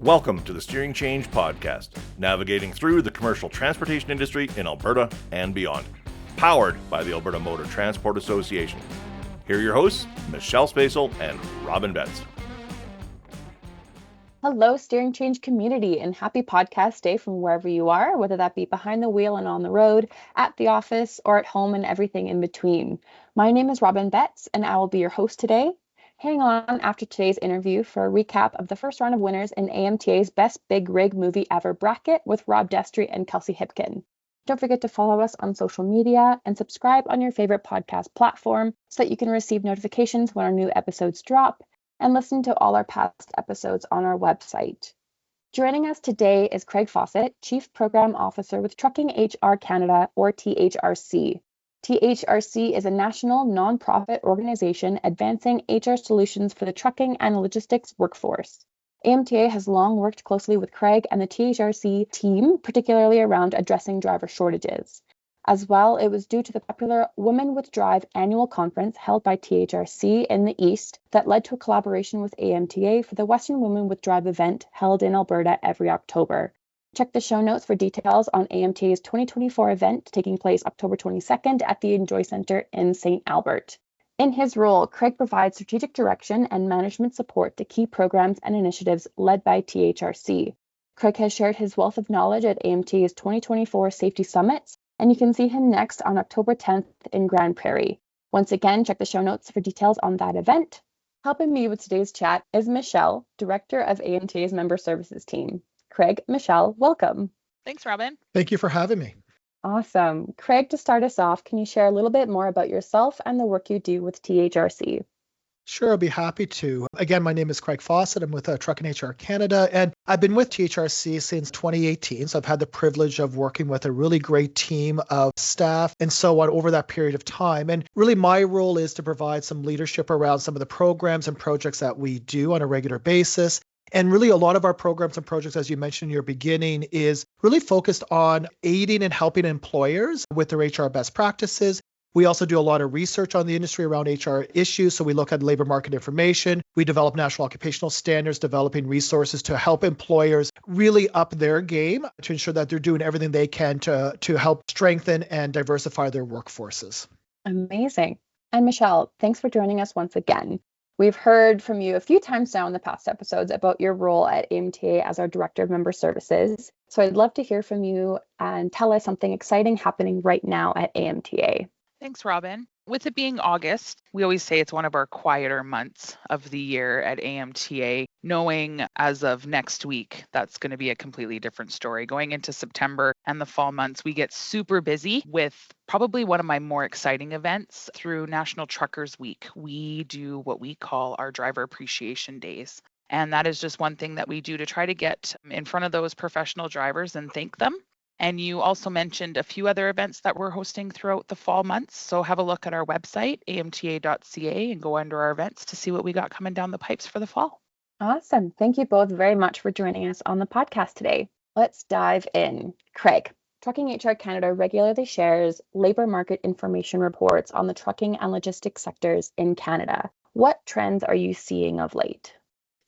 Welcome to the Steering Change Podcast, navigating through the commercial transportation industry in Alberta and beyond. Powered by the Alberta Motor Transport Association. Here are your hosts, Michelle Spacil and Robyn Betts. Hello, Steering Change community, and happy podcast day from wherever you are, whether that be behind the wheel and on the road, at the office, or at home and everything in between. My name is Robyn Betts, and I will be your host today. Hang on after today's interview for a recap of the first round of winners in AMTA's Best Big Rig Movie Ever bracket with Rob Destry and Kelsey Hipkin. Don't forget to follow us on social media and subscribe on your favorite podcast platform so that you can receive notifications when our new episodes drop and listen to all our past episodes on our website. Joining us today is Craig Faucette, Chief Program Officer with Trucking HR Canada, or THRC. THRC is a national non-profit organization advancing HR solutions for the trucking and logistics workforce. AMTA has long worked closely with Craig and the THRC team, particularly around addressing driver shortages. As well, it was due to the popular Women with Drive annual conference held by THRC in the East that led to a collaboration with AMTA for the Western Women with Drive event held in Alberta every October. Check the show notes for details on AMTA's 2024 event taking place October 22nd at the Enjoy Centre in St. Albert. In his role, Craig provides strategic direction and management support to key programs and initiatives led by THRC. Craig has shared his wealth of knowledge at AMTA's 2024 Safety Summits, and you can see him next on October 10th in Grand Prairie. Once again, check the show notes for details on that event. Helping me with today's chat is Michelle, Director of AMTA's Member Services team. Craig, Michelle, welcome. Thanks, Robyn. Thank you for having me. Awesome. Craig, to start us off, can you share a little bit more about yourself and the work you do with THRC? Sure, I'll be happy to. Again, my name is Craig Faucette. I'm with Trucking HR Canada, and I've been with THRC since 2018. So I've had the privilege of working with a really great team of staff and so on over that period of time. And really my role is to provide some leadership around some of the programs and projects that we do on a regular basis. And really a lot of our programs and projects, as you mentioned in your beginning, is really focused on aiding and helping employers with their HR best practices. We also do a lot of research on the industry around HR issues. So we look at labor market information. We develop national occupational standards, developing resources to help employers really up their game to ensure that they're doing everything they can to help strengthen and diversify their workforces. Amazing. And Michelle, thanks for joining us once again. We've heard from you a few times now in the past episodes about your role at AMTA as our Director of Member Services. So I'd love to hear from you and tell us something exciting happening right now at AMTA. Thanks, Robyn. With it being August, we always say it's one of our quieter months of the year at AMTA, knowing as of next week, that's going to be a completely different story. Going into September and the fall months, we get super busy with probably one of my more exciting events through National Truckers Week. We do what we call our Driver Appreciation Days. And that is just one thing that we do to try to get in front of those professional drivers and thank them. And you also mentioned a few other events that we're hosting throughout the fall months. So have a look at our website, amta.ca, and go under our events to see what we got coming down the pipes for the fall. Awesome. Thank you both very much for joining us on the podcast today. Let's dive in. Craig, Trucking HR Canada regularly shares labor market information reports on the trucking and logistics sectors in Canada. What trends are you seeing of late?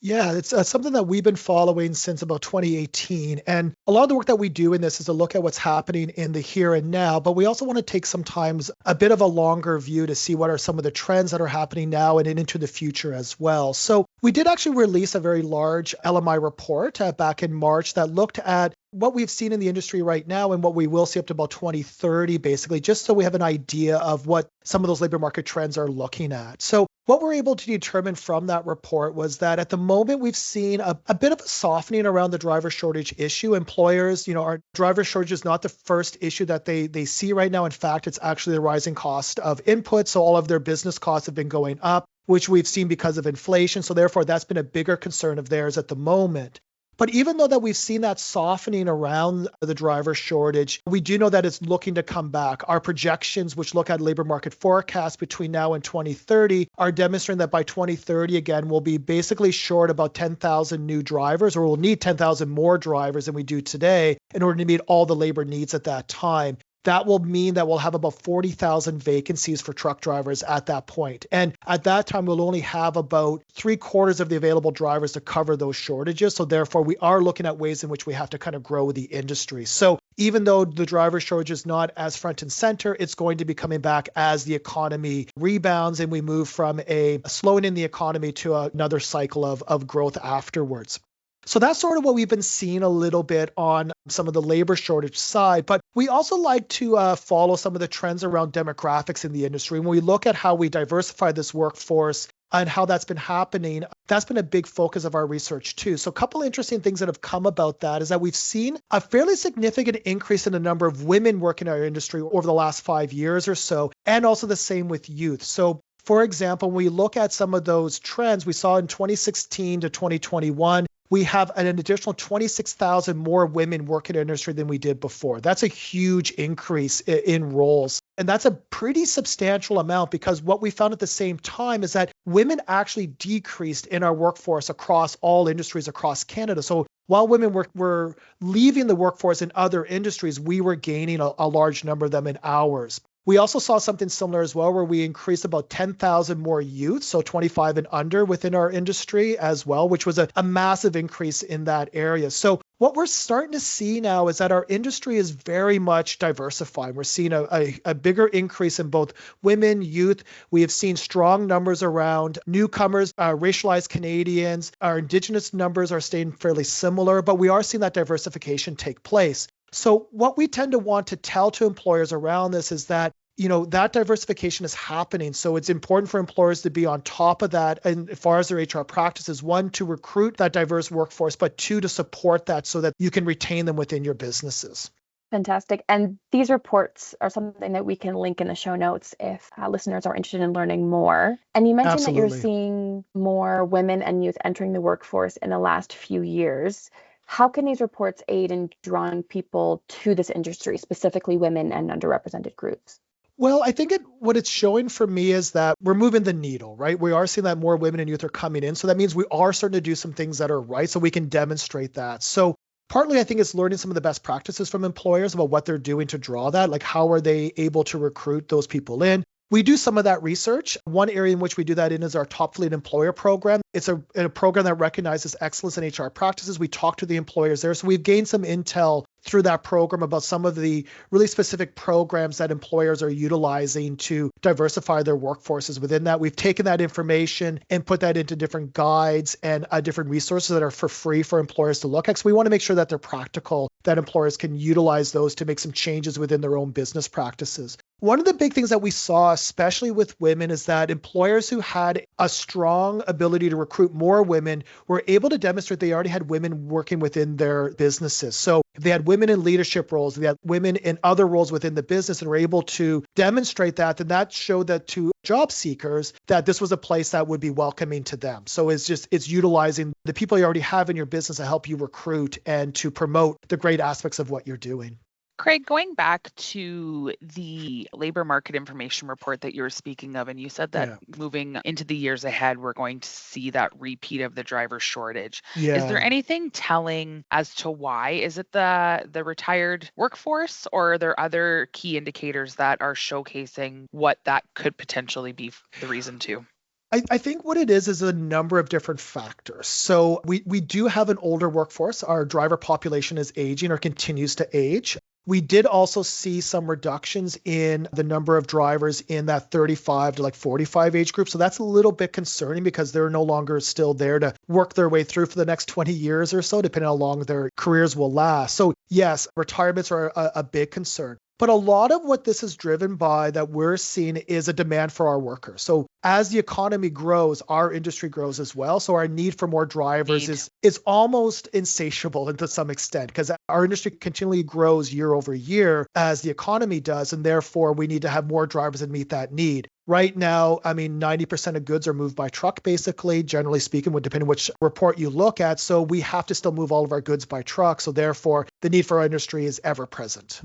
Yeah, it's something that we've been following since about 2018. And a lot of the work that we do in this is to look at what's happening in the here and now, but we also want to take sometimes a bit of a longer view to see what are some of the trends that are happening now and into the future as well. So we did actually release a very large LMI report back in March that looked at what we've seen in the industry right now and what we will see up to about 2030, basically, just so we have an idea of what some of those labor market trends are looking at. So what we're able to determine from that report was that at the moment we've seen a bit of a softening around the driver shortage issue. Employers, our driver shortage is not the first issue that they see right now. In fact, it's actually the rising cost of inputs. So all of their business costs have been going up, which we've seen because of inflation. So therefore, that's been a bigger concern of theirs at the moment. But even though that we've seen that softening around the driver shortage, we do know that it's looking to come back. Our projections, which look at labor market forecasts between now and 2030, are demonstrating that by 2030, again, we'll be basically short about 10,000 new drivers, or we'll need 10,000 more drivers than we do today in order to meet all the labor needs at that time. that will mean that we'll have about 40,000 vacancies for truck drivers at that point. And at that time, we'll only have about 3/4 of the available drivers to cover those shortages. So therefore, we are looking at ways in which we have to kind of grow the industry. So even though the driver shortage is not as front and center, it's going to be coming back as the economy rebounds and we move from a slowing in the economy to another cycle of growth afterwards. So that's sort of what we've been seeing a little bit on some of the labor shortage side. But we also like to follow some of the trends around demographics in the industry. When we look at how we diversify this workforce and how that's been happening, that's been a big focus of our research too. So a couple of interesting things that have come about that is that we've seen a fairly significant increase in the number of women working in our industry over the last 5 years or so, and also the same with youth. So for example, when we look at some of those trends, we saw in 2016 to 2021, we have an additional 26,000 more women working in the industry than we did before. That's a huge increase in roles. And that's a pretty substantial amount because what we found at the same time is that women actually decreased in our workforce across all industries across Canada. So while women were leaving the workforce in other industries, we were gaining a large number of them in ours. We also saw something similar as well, where we increased about 10,000 more youth, so 25 and under within our industry as well, which was a massive increase in that area. So what we're starting to see now is that our industry is very much diversified. We're seeing a bigger increase in both women, youth. We have seen strong numbers around newcomers, racialized Canadians. Our Indigenous numbers are staying fairly similar, but we are seeing that diversification take place. So what we tend to want to tell to employers around this is that, that diversification is happening. So it's important for employers to be on top of that. And as far as their HR practices, one, to recruit that diverse workforce, but two, to support that so that you can retain them within your businesses. Fantastic. And these reports are something that we can link in the show notes if listeners are interested in learning more. And you mentioned that you're seeing more women and youth entering the workforce in the last few years. How can these reports aid in drawing people to this industry, specifically women and underrepresented groups? Well, I think what it's showing for me is that we're moving the needle, right? We are seeing that more women and youth are coming in. So that means we are starting to do some things that are right, so we can demonstrate that. So partly, I think it's learning some of the best practices from employers about what they're doing to draw that, like how are they able to recruit those people in. We do some of that research. One area in which we do that in is our Top Fleet Employer program. It's a program that recognizes excellence in HR practices. We talk to the employers there. So we've gained some intel through that program about some of the really specific programs that employers are utilizing to diversify their workforces within that. We've taken that information and put that into different guides and different resources that are for free for employers to look at. So we want to make sure that they're practical, that employers can utilize those to make some changes within their own business practices. One of the big things that we saw, especially with women, is that employers who had a strong ability to recruit more women were able to demonstrate they already had women working within their businesses. So if they had women in leadership roles, they had women in other roles within the business and were able to demonstrate that, then that showed that to job seekers that this was a place that would be welcoming to them. So it's utilizing the people you already have in your business to help you recruit and to promote the great aspects of what you're doing. Craig, going back to the labor market information report that you were speaking of, and you said that moving into the years ahead, we're going to see that repeat of the driver shortage. Yeah. Is there anything telling as to why? Is it the retired workforce, or are there other key indicators that are showcasing what that could potentially be the reason to? I think what it is a number of different factors. So we do have an older workforce. Our driver population is aging or continues to age. We did also see some reductions in the number of drivers in that 35 to 45 age group. So that's a little bit concerning because they're no longer still there to work their way through for the next 20 years or so, depending on how long their careers will last. So yes, retirements are a big concern. But a lot of what this is driven by that we're seeing is a demand for our workers. So as the economy grows, our industry grows as well. So our need for more drivers is almost insatiable to some extent because our industry continually grows year over year as the economy does. And therefore, we need to have more drivers and meet that need. Right now, 90% of goods are moved by truck, basically, generally speaking, depending on which report you look at. So we have to still move all of our goods by truck. So therefore, the need for our industry is ever present.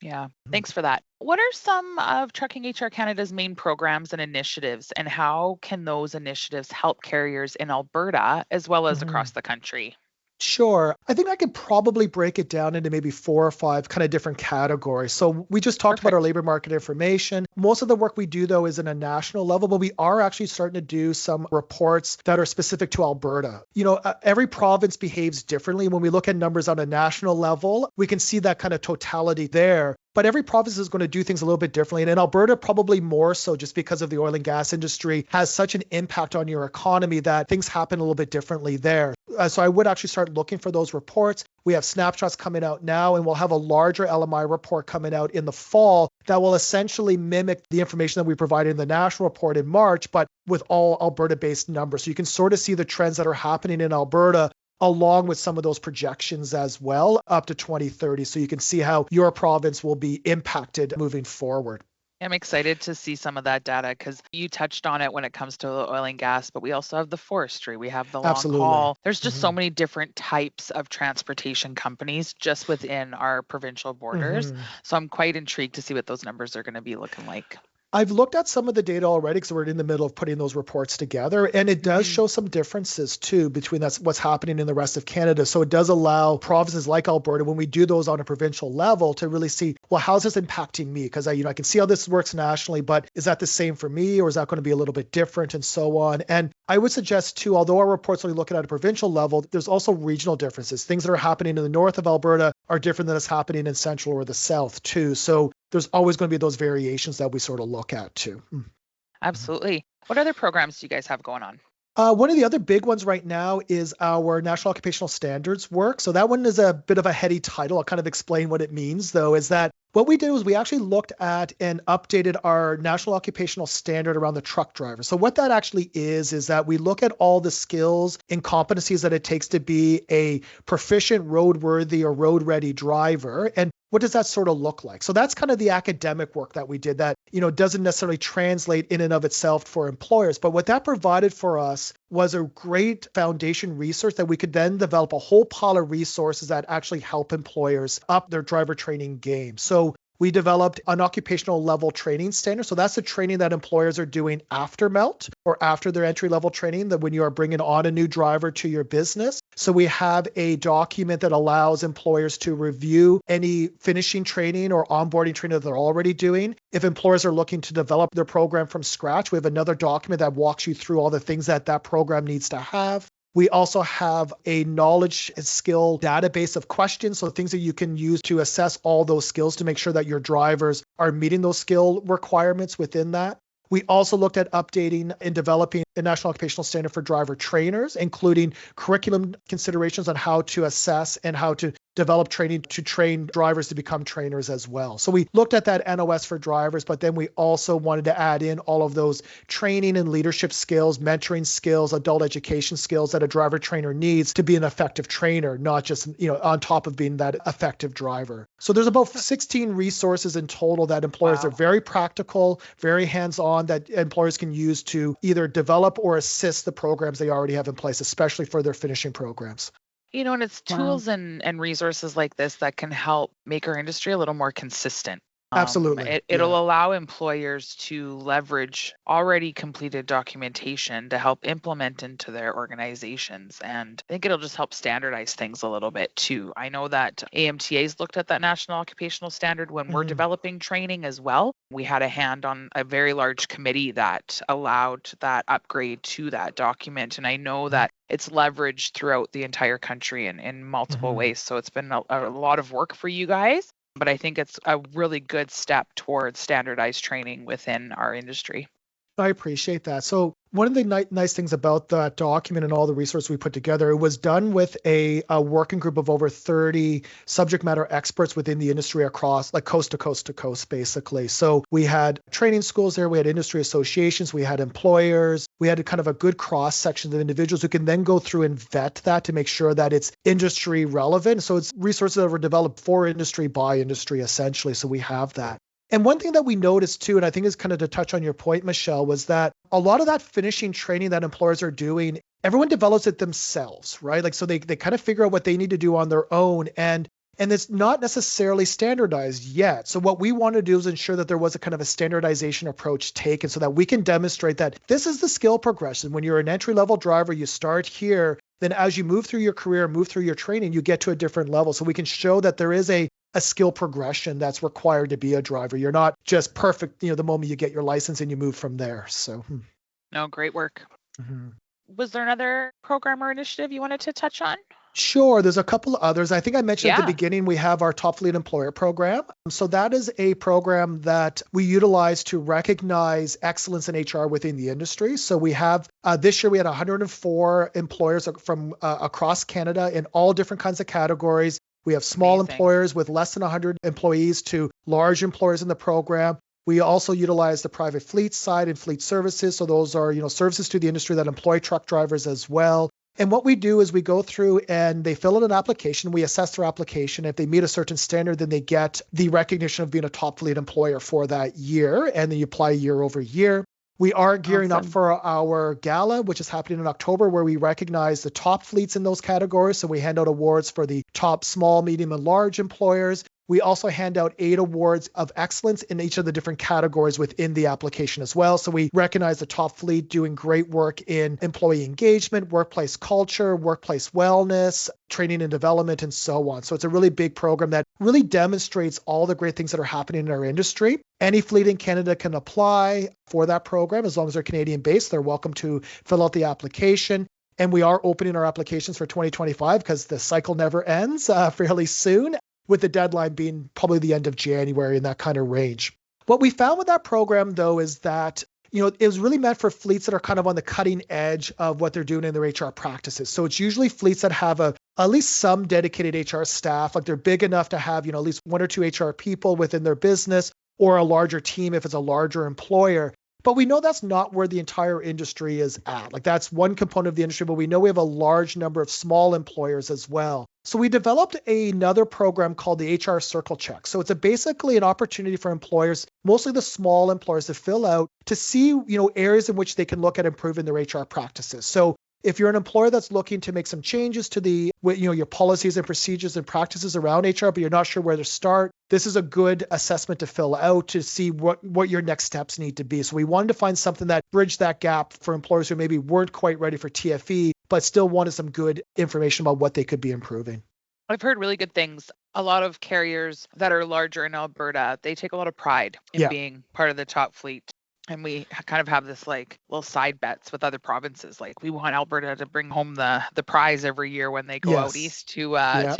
Yeah, thanks for that. What are some of Trucking HR Canada's main programs and initiatives, and how can those initiatives help carriers in Alberta as well as across the country? Sure. I think I could probably break it down into maybe 4 or 5 kind of different categories. So we just talked about our labor market information. Most of the work we do, though, is in a national level, but we are actually starting to do some reports that are specific to Alberta. Every province behaves differently. When we look at numbers on a national level, we can see that kind of totality there. But every province is going to do things a little bit differently. And in Alberta, probably more so just because of the oil and gas industry has such an impact on your economy that things happen a little bit differently there. So I would actually start looking for those reports. We have snapshots coming out now, and we'll have a larger LMI report coming out in the fall that will essentially mimic the information that we provided in the national report in March, but with all Alberta-based numbers. So you can sort of see the trends that are happening in Alberta along with some of those projections as well up to 2030. So you can see how your province will be impacted moving forward. I'm excited to see some of that data because you touched on it when it comes to oil and gas, but we also have the forestry, we have the long haul. There's just so many different types of transportation companies just within our provincial borders. So I'm quite intrigued to see what those numbers are going to be looking like. I've looked at some of the data already because we're in the middle of putting those reports together, and it does show some differences too between what's happening in the rest of Canada. So it does allow provinces like Alberta, when we do those on a provincial level, to really see, well, how's this impacting me? Because I can see how this works nationally, but is that the same for me, or is that going to be a little bit different, and so on? And I would suggest too, although our reports only looking at a provincial level, there's also regional differences. Things that are happening in the north of Alberta are different than is happening in central or the south too. So there's always going to be those variations that we sort of look at too. Absolutely. What other programs do you guys have going on? One of the other big ones right now is our National Occupational Standards work. So that one is a bit of a heady title. I'll kind of explain what it means, though, is that what we did was we actually looked at and updated our National Occupational Standard around the truck driver. So what that actually is that we look at all the skills and competencies that it takes to be a proficient roadworthy or road-ready driver. And what does that sort of look like? So that's kind of the academic work that we did that, doesn't necessarily translate in and of itself for employers. But what that provided for us was a great foundation resource that we could then develop a whole pile of resources that actually help employers up their driver training game. So we developed an occupational level training standard. So that's the training that employers are doing after MELT or after their entry level training, that when you are bringing on a new driver to your business. So we have a document that allows employers to review any finishing training or onboarding training that they're already doing. If employers are looking to develop their program from scratch, we have another document that walks you through all the things that program needs to have. We also have a knowledge and skill database of questions, so things that you can use to assess all those skills to make sure that your drivers are meeting those skill requirements within that. We also looked at updating and developing a National Occupational Standard for driver trainers, including curriculum considerations on how to assess and how to develop training to train drivers to become trainers as well. So we looked at that NOS for drivers, but then we also wanted to add in all of those training and leadership skills, mentoring skills, adult education skills that a driver trainer needs to be an effective trainer, not just, on top of being that effective driver. So there's about 16 resources in total that employers are very practical, very hands-on, that employers can use to either develop or assist the programs they already have in place, especially for their finishing programs. And it's tools and resources like this that can help make our industry a little more consistent. Absolutely. It'll allow employers to leverage already completed documentation to help implement into their organizations. And I think it'll just help standardize things a little bit too. I know that AMTA's looked at that National Occupational Standard when we're developing training as well. We had a hand on a very large committee that allowed that upgrade to that document. And I know that it's leveraged throughout the entire country in multiple ways. So it's been a lot of work for you guys. But I think it's a really good step towards standardized training within our industry. I appreciate that. So one of the nice things about that document and all the resources we put together, it was done with a working group of over 30 subject matter experts within the industry across, like coast to coast, basically. So we had training schools there, we had industry associations, we had employers, we had kind of a good cross section of individuals who can then go through and vet that to make sure that it's industry relevant. So it's resources that were developed for industry by industry, essentially. So we have that. And one thing that we noticed too, and I think is kind of to touch on your point, Michelle, was that a lot of that finishing training that employers are doing, everyone develops it themselves, right? Like, so they kind of figure out what they need to do on their own. And it's not necessarily standardized yet. So what we want to do is ensure that there was a kind of a standardization approach taken so that we can demonstrate that this is the skill progression. When you're an entry-level driver, you start here. then as you move through your career, move through your training, you get to a different level. So we can show that there is a skill progression that's required to be a driver. You're not just perfect, the moment you get your license and you move from there. So. No, great work. Mm-hmm. Was there another program or initiative you wanted to touch on? Sure. There's a couple of others. I think I mentioned at Yeah. the beginning, we have our Top Fleet Employer program. So that is a program that we utilize to recognize excellence in HR within the industry. So we have, this year we had 104 employers from across Canada in all different kinds of categories. We have small Amazing. employers with less than 100 employees to large employers in the program. We also utilize the private fleet side and fleet services. So those are, services to the industry that employ truck drivers as well. And what we do is we go through and they fill out an application. We assess their application. If they meet a certain standard, then they get the recognition of being a top fleet employer for that year. And then you apply year over year. We are gearing up for our gala, which is happening in October, where we recognize the top fleets in those categories. So we hand out awards for the top small, medium, and large employers. We also hand out 8 awards of excellence in each of the different categories within the application as well. So we recognize the top fleet doing great work in employee engagement, workplace culture, workplace wellness, training and development, and so on. So it's a really big program that really demonstrates all the great things that are happening in our industry. Any fleet in Canada can apply for that program as long as they're Canadian based. They're welcome to fill out the application. And we are opening our applications for 2025 because the cycle never ends fairly soon, with the deadline being probably the end of January in that kind of range. What we found with that program, though, is that it was really meant for fleets that are kind of on the cutting edge of what they're doing in their HR practices. So it's usually fleets that have at least some dedicated HR staff, like they're big enough to have at least 1 or 2 HR people within their business, or a larger team if it's a larger employer. But we know that's not where the entire industry is at. Like that's one component of the industry, but we know we have a large number of small employers as well. So we developed another program called the HR Circle Check. So it's basically an opportunity for employers, mostly the small employers, to fill out to see, areas in which they can look at improving their HR practices. So if you're an employer that's looking to make some changes to your policies and procedures and practices around HR, but you're not sure where to start, this is a good assessment to fill out to see what your next steps need to be. So we wanted to find something that bridged that gap for employers who maybe weren't quite ready for TFE, but still wanted some good information about what they could be improving. I've heard really good things. A lot of carriers that are larger in Alberta, they take a lot of pride in being part of the top fleet. And we kind of have this like little side bets with other provinces. Like we want Alberta to bring home the prize every year when they go out east to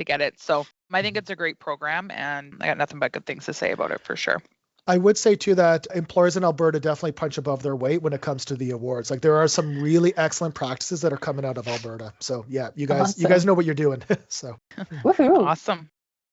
get it. So I think it's a great program and I got nothing but good things to say about it for sure. I would say too that employers in Alberta definitely punch above their weight when it comes to the awards. Like there are some really excellent practices that are coming out of Alberta. So yeah, you guys know what you're doing. So Awesome.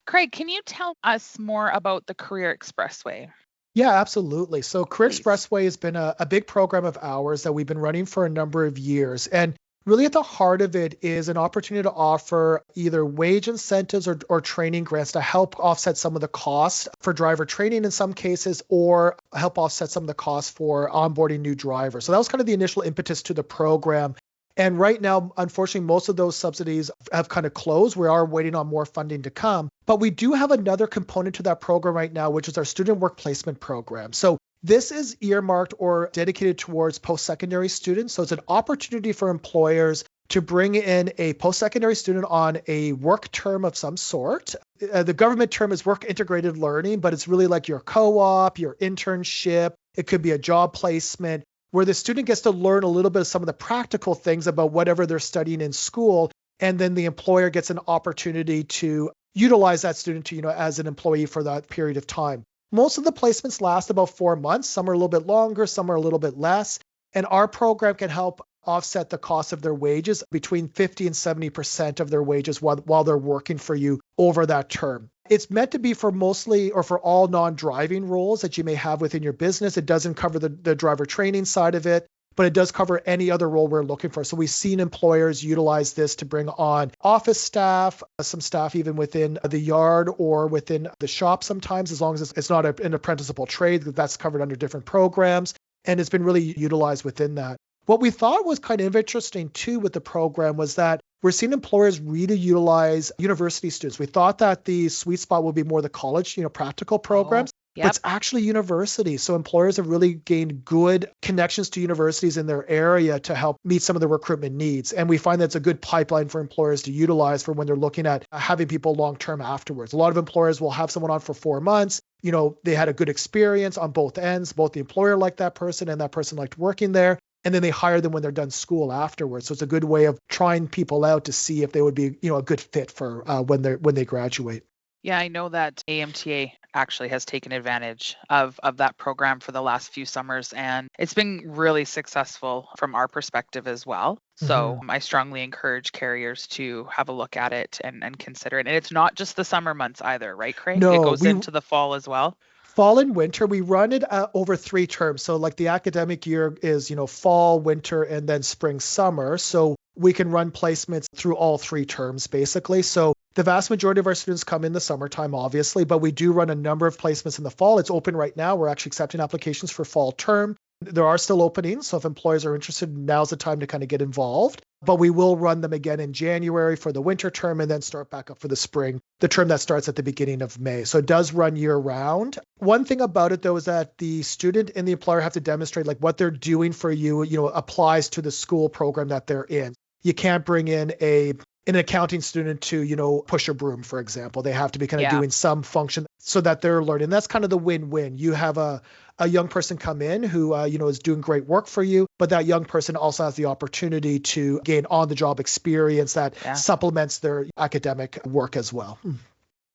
Craig, can you tell us more about the Career Expressway? Yeah, absolutely. So Career Expressway has been a big program of ours that we've been running for a number of years. And really at the heart of it is an opportunity to offer either wage incentives or training grants to help offset some of the costs for driver training in some cases, or help offset some of the costs for onboarding new drivers. So that was kind of the initial impetus to the program. And right now, unfortunately, most of those subsidies have kind of closed. We are waiting on more funding to come. But we do have another component to that program right now, which is our student work placement program. So this is earmarked or dedicated towards post-secondary students. So it's an opportunity for employers to bring in a post-secondary student on a work term of some sort. The government term is work integrated learning, but it's really like your co-op, your internship. It could be a job placement, where the student gets to learn a little bit of some of the practical things about whatever they're studying in school. And then the employer gets an opportunity to utilize that student to, as an employee for that period of time. Most of the placements last about 4 months. Some are a little bit longer, some are a little bit less. And our program can help offset the cost of their wages between 50 and 70% of their wages while they're working for you over that term. It's meant to be for mostly or for all non-driving roles that you may have within your business. It doesn't cover the driver training side of it, but it does cover any other role we're looking for. So we've seen employers utilize this to bring on office staff, some staff even within the yard or within the shop sometimes, as long as it's not an apprenticeable trade. That's covered under different programs, and it's been really utilized within that. What we thought was kind of interesting too with the program was that we're seeing employers really utilize university students. We thought that the sweet spot would be more the college, practical programs. but it's actually universities. So employers have really gained good connections to universities in their area to help meet some of the recruitment needs. And we find that's a good pipeline for employers to utilize for when they're looking at having people long-term afterwards. A lot of employers will have someone on for 4 months. They had a good experience on both ends. Both the employer liked that person and that person liked working there. And then they hire them when they're done school afterwards. So it's a good way of trying people out to see if they would be, a good fit for when they graduate. Yeah, I know that AMTA actually has taken advantage of that program for the last few summers, and it's been really successful from our perspective as well. So I strongly encourage carriers to have a look at it and consider it. And it's not just the summer months either, right, Craig? No, it goes into the fall as well. Fall and winter, we run it over 3 terms. So like the academic year is, fall, winter, and then spring, summer. So we can run placements through all 3 terms, basically. So the vast majority of our students come in the summertime, obviously, but we do run a number of placements in the fall. It's open right now. We're actually accepting applications for fall term. There are still openings. So if employers are interested, now's the time to kind of get involved. But we will run them again in January for the winter term and then start back up for the spring, the term that starts at the beginning of May. So it does run year round. One thing about it, though, is that the student and the employer have to demonstrate like what they're doing for you, applies to the school program that they're in. You can't bring in an accounting student to, push a broom, for example. They have to be kind of doing some function so that they're learning. That's kind of the win-win. You have a young person come in who, is doing great work for you, but that young person also has the opportunity to gain on-the-job experience that supplements their academic work as well.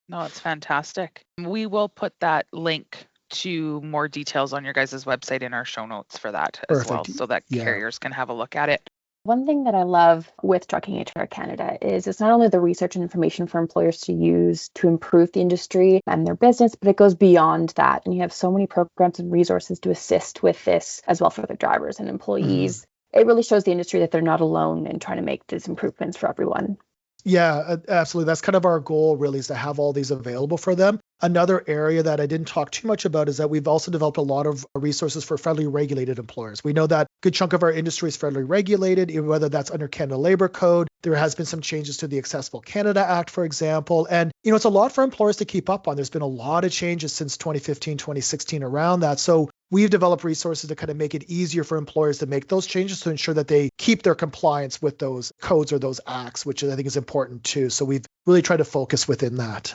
No, it's fantastic. We will put that link to more details on your guys' website in our show notes for that as well, so that carriers can have a look at it. One thing that I love with Trucking HR Canada is it's not only the research and information for employers to use to improve the industry and their business, but it goes beyond that. And you have so many programs and resources to assist with this as well for the drivers and employees. It really shows the industry that they're not alone in trying to make these improvements for everyone. Yeah, absolutely. That's kind of our goal, really, is to have all these available for them. Another area that I didn't talk too much about is that we've also developed a lot of resources for federally regulated employers. We know that a good chunk of our industry is federally regulated, whether that's under Canada Labor Code. There has been some changes to the Accessible Canada Act, for example. And, it's a lot for employers to keep up on. There's been a lot of changes since 2015, 2016 around that. So we've developed resources to kind of make it easier for employers to make those changes to ensure that they keep their compliance with those codes or those acts, which I think is important too. So we've really tried to focus within that.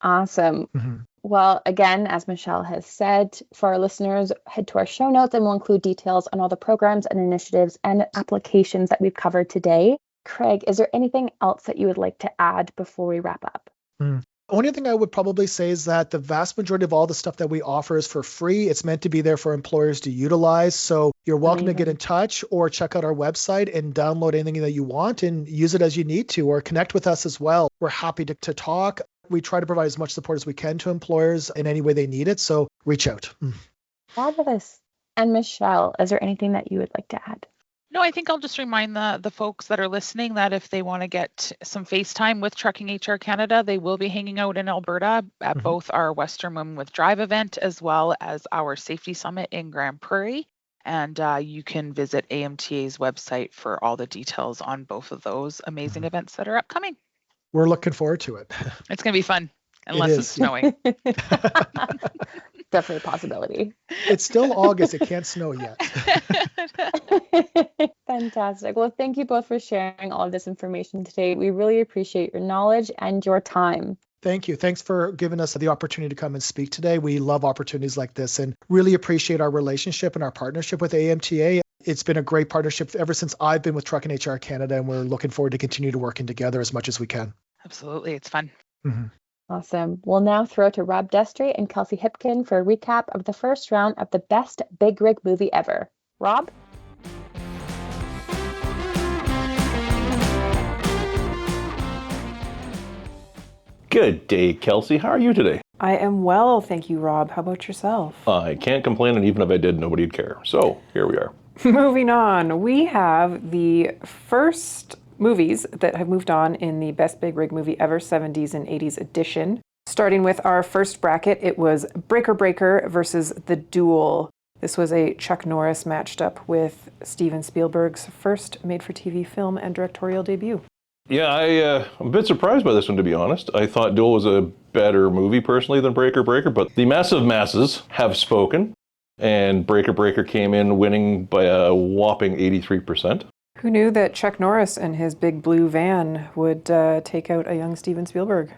Awesome. Well, again, as Michelle has said, for our listeners, head to our show notes and we'll include details on all the programs and initiatives and applications that we've covered today. Craig, is there anything else that you would like to add before we wrap up? Only thing I would probably say is that the vast majority of all the stuff that we offer is for free. It's meant to be there for employers to utilize. So you're welcome to get in touch or check out our website and download anything that you want and use it as you need to, or connect with us as well. We're happy to talk. We try to provide as much support as we can to employers in any way they need it. So reach out. Fabulous. And Michelle, is there anything that you would like to add? No, I think I'll just remind the folks that are listening that if they want to get some FaceTime with Trucking HR Canada, they will be hanging out in Alberta at both our Western Women with Drive event as well as our Safety Summit in Grand Prairie. And you can visit AMTA's website for all the details on both of those amazing events that are upcoming. We're looking forward to it. It's going to be fun, unless it's snowing. Definitely a possibility. It's still August. It can't snow yet. Fantastic. Well, thank you both for sharing all of this information today. We really appreciate your knowledge and your time. Thank you. Thanks for giving us the opportunity to come and speak today. We love opportunities like this and really appreciate our relationship and our partnership with AMTA. It's been a great partnership ever since I've been with Trucking HR Canada, and we're looking forward to continue to working together as much as we can. Absolutely. It's fun. Awesome. We'll now throw to Rob Destry and Kelsey Hipkin for a recap of the first round of the best big rig movie ever. Rob? Good day, Kelsey. How are you today? I am well, thank you, Rob. How about yourself? I can't complain, and even if I did, nobody'd care. So here we are. Moving on, we have the first movies that have moved on in the Best Big Rig Movie Ever 70s and 80s edition. Starting with our first bracket, it was Breaker Breaker versus The Duel. This was a Chuck Norris matched up with Steven Spielberg's first made-for-TV film and directorial debut. Yeah, I'm a bit surprised by this one, to be honest. I thought Duel was a better movie, personally, than Breaker Breaker, but the massive masses have spoken, and Breaker Breaker came in winning by a whopping 83%. Who knew that Chuck Norris and his big blue van would take out a young Steven Spielberg?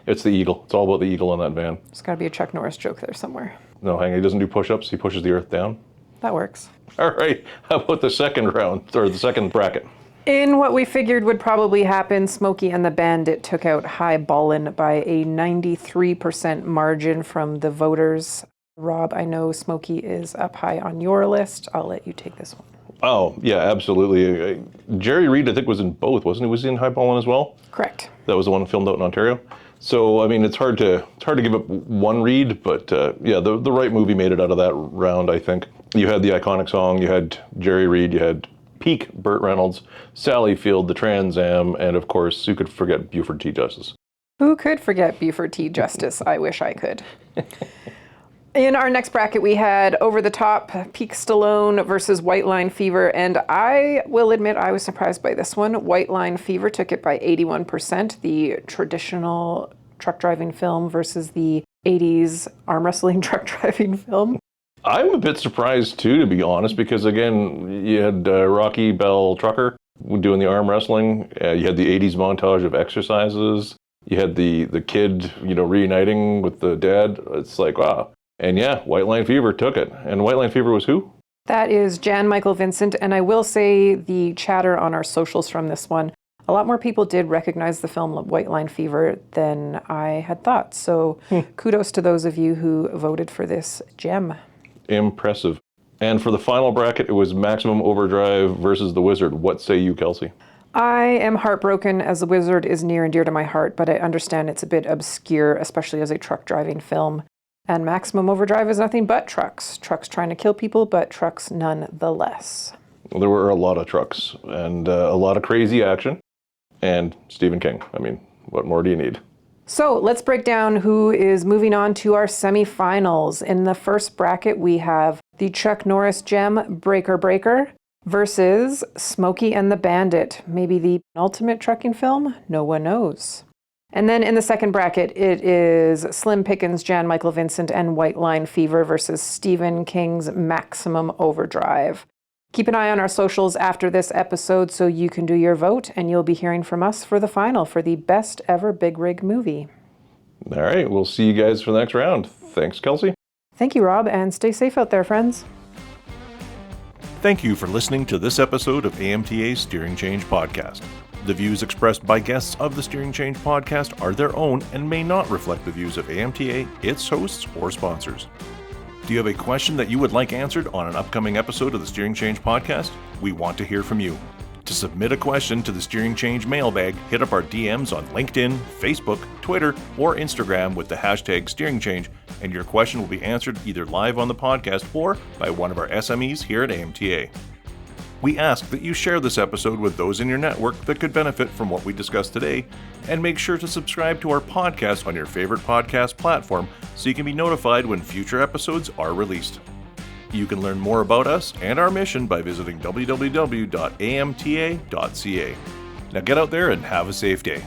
It's the eagle. It's all about the eagle on that van. There's got to be a Chuck Norris joke there somewhere. No, hang on, he doesn't do push-ups, he pushes the earth down. That works. All right, how about the second round, or the second bracket? In what we figured would probably happen, Smokey and the Bandit took out High Ballin' by a 93% margin from the voters. Rob, I know Smokey is up high on your list. I'll let you take this one. Oh, yeah, absolutely. Jerry Reed, I think, was in both, wasn't he? Was he in High Ballin' as well? Correct. That was the one filmed out in Ontario. So, I mean, it's hard to give up one read, but yeah, the right movie made it out of that round, I think. You had the iconic song, you had Jerry Reed, you had peak Burt Reynolds, Sally Field, the Trans Am, and of course, who could forget Buford T. Justice? Who could forget Buford T. Justice? I wish I could. In our next bracket, we had Over the Top, Peak Stallone versus White Line Fever, and I will admit I was surprised by this one. White Line Fever took it by 81%, the traditional truck driving film versus the 80s arm wrestling truck driving film. I'm a bit surprised too, to be honest, because again, you had Rocky Bell Trucker doing the arm wrestling. You had the 80s montage of exercises. You had the kid, reuniting with the dad. It's like, wow. And yeah, White Line Fever took it. And White Line Fever was who? That is Jan Michael Vincent. And I will say the chatter on our socials from this one, a lot more people did recognize the film White Line Fever than I had thought. So kudos to those of you who voted for this gem. Impressive. And for the final bracket, it was Maximum Overdrive versus The Wizard. What say you, Kelsey? I am heartbroken, as The Wizard is near and dear to my heart, but I understand it's a bit obscure, especially as a truck driving film. And Maximum Overdrive is nothing but trucks. Trucks trying to kill people, but trucks nonetheless. Well, there were a lot of trucks and a lot of crazy action. And Stephen King. I mean, what more do you need? So let's break down who is moving on to our semifinals. In the first bracket, we have the Chuck Norris gem Breaker Breaker versus Smokey and the Bandit, maybe the ultimate trucking film, no one knows. And then in the second bracket, it is Slim Pickens, Jan Michael Vincent, and White Line Fever versus Stephen King's Maximum Overdrive. Keep an eye on our socials after this episode so you can do your vote, and you'll be hearing from us for the final for the best ever big rig movie. All right, we'll see you guys for the next round. Thanks, Kelsey. Thank you, Rob, and stay safe out there, friends. Thank you for listening to this episode of AMTA's Steering Change Podcast. The views expressed by guests of the Steering Change Podcast are their own and may not reflect the views of AMTA, its hosts, or sponsors. Do you have a question that you would like answered on an upcoming episode of the Steering Change Podcast? We want to hear from you. To submit a question to the Steering Change mailbag, hit up our DMs on LinkedIn, Facebook, Twitter, or Instagram with the hashtag Steering Change, and your question will be answered either live on the podcast or by one of our SMEs here at AMTA. We ask that you share this episode with those in your network that could benefit from what we discussed today, and make sure to subscribe to our podcast on your favorite podcast platform so you can be notified when future episodes are released. You can learn more about us and our mission by visiting www.amta.ca. Now get out there and have a safe day.